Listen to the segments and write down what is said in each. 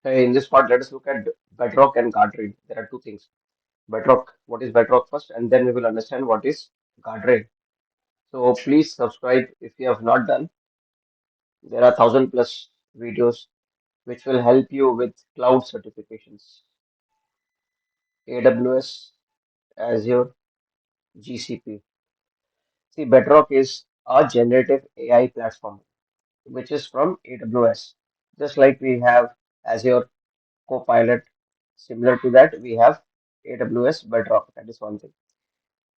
In this part, let us look at Bedrock and Guardrail. There are two things. Bedrock, what is Bedrock first, and then we will understand what is Guardrail. So please subscribe if you have not done. There are 1,000+ videos which will help you with cloud certifications, AWS, Azure, GCP. See, Bedrock is a generative AI platform which is from AWS. Just like we have Azure Copilot, similar to that, we have AWS Bedrock. That is one thing.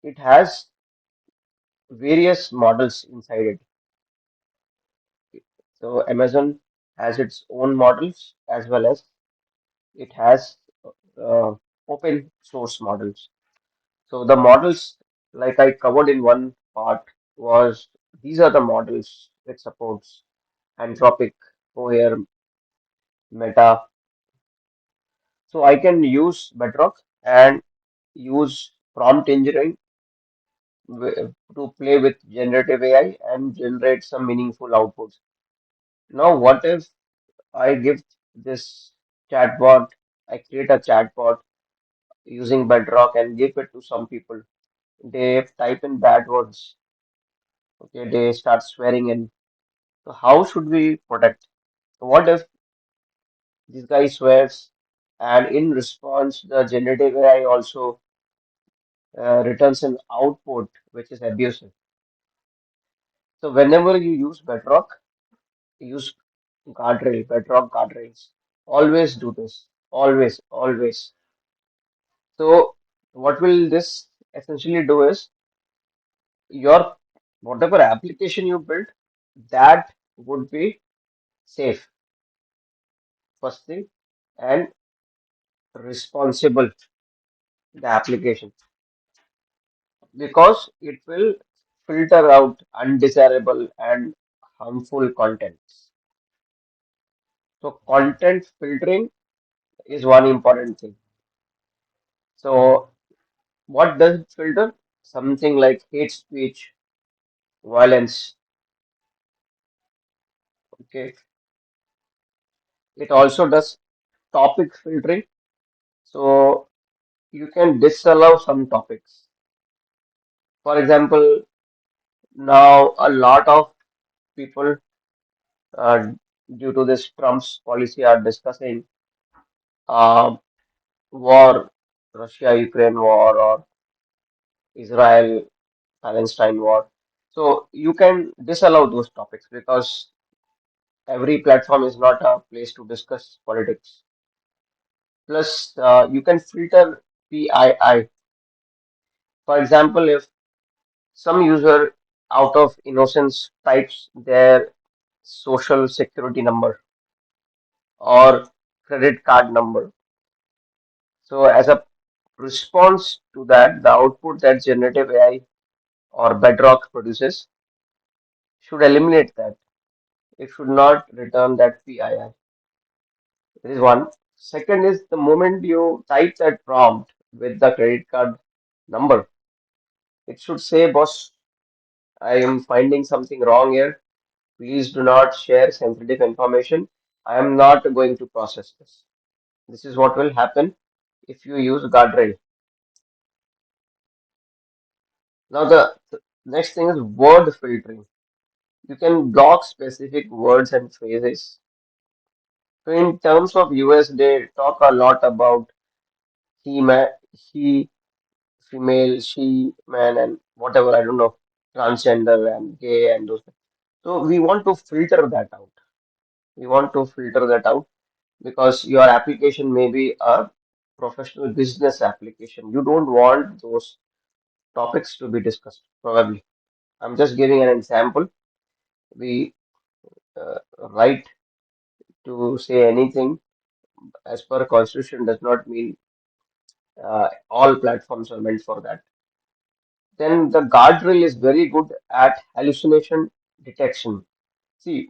It has various models inside it. So Amazon has its own models as well as it has uh, open source models. So the models, like I covered in one part, was these are the models it supports: Anthropic, Cohere, Meta. So I can use Bedrock and use prompt engineering to play with generative AI and generate some meaningful outputs. Now, what if I give this chatbot, I create a chatbot using Bedrock and give it to some people? They type in bad words, okay, they start swearing in. So, how should we protect? What if this guy swears and in response, the generative AI also returns an output which is abusive? So, whenever you use Bedrock, use Bedrock guardrails. Always do this. Always, always. So what will this essentially do is your whatever application you build, that would be safe, first thing, and responsible, the application, because it will filter out undesirable and harmful content. So content filtering is one important thing. So what does it filter? Something like hate speech, violence. Okay. It also does topic filtering. So you can disallow some topics. For example, now a lot of people, uh, due to this Trump's policy, are discussing uh, war, Russia-Ukraine war, or Israel-Palestine war. So you can disallow those topics because every platform is not a place to discuss politics. Plus, you can filter PII. For example, if some user out of innocence types their social security number or credit card number. So as a response to that, the output that generative AI or Bedrock produces should eliminate that. It should not return that PII. This is one. Second is the moment you type that prompt with the credit card number, it should say, boss, I am finding something wrong here. Please do not share sensitive information. I am not going to process this. This is what will happen if you use guardrail. Now, the next thing is word filtering. You can block specific words and phrases. So, in terms of US, they talk a lot about he, female, she, man, and whatever, I don't know, transgender and gay and those things. So, we want to filter that out. We want to filter that out because your application may be a professional business application. You don't want those topics to be discussed, probably. I'm just giving an example. We right to say anything as per constitution does not mean all platforms are meant for that. Then the guardrail is very good at hallucination detection. See,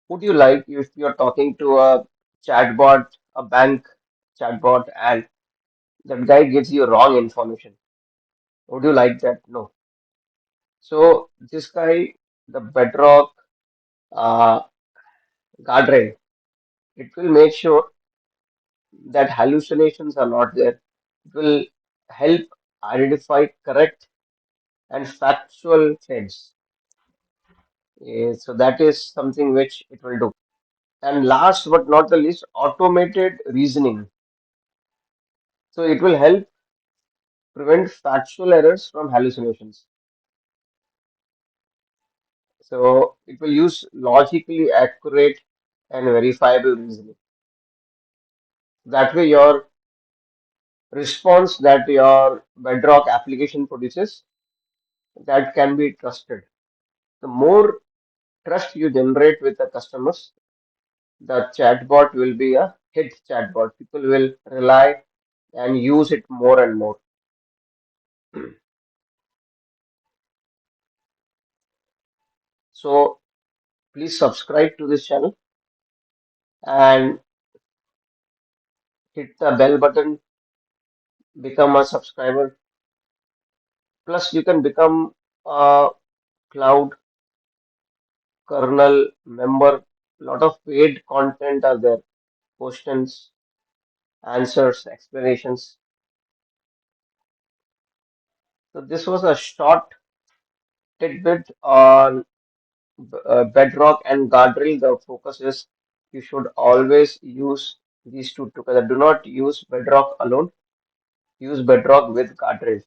would you like if you're talking to a chatbot, a bank chatbot, and that guy gives you wrong information? Would you like that? No. So this guy, the Bedrock uh, guardrail, it will make sure. that hallucinations are not there. It will help identify correct and factual claims. So that is something which it will do. And last but not the least, automated reasoning. So it will help prevent factual errors from hallucinations. So it will use logically accurate and verifiable reasoning. That way, your response that your Bedrock application produces, that can be trusted. The more trust you generate with the customers, the chatbot will be a hit chatbot. People will rely and use it more and more. So please subscribe to this channel and hit the bell button, become a subscriber. Plus, you can become a cloud kernel member. Lot of paid content are there, questions, answers, explanations. So this was a short tidbit on Bedrock and Guardrail. The focus is you should always use these two together. Do not use Bedrock alone. Use Bedrock with Guardrail.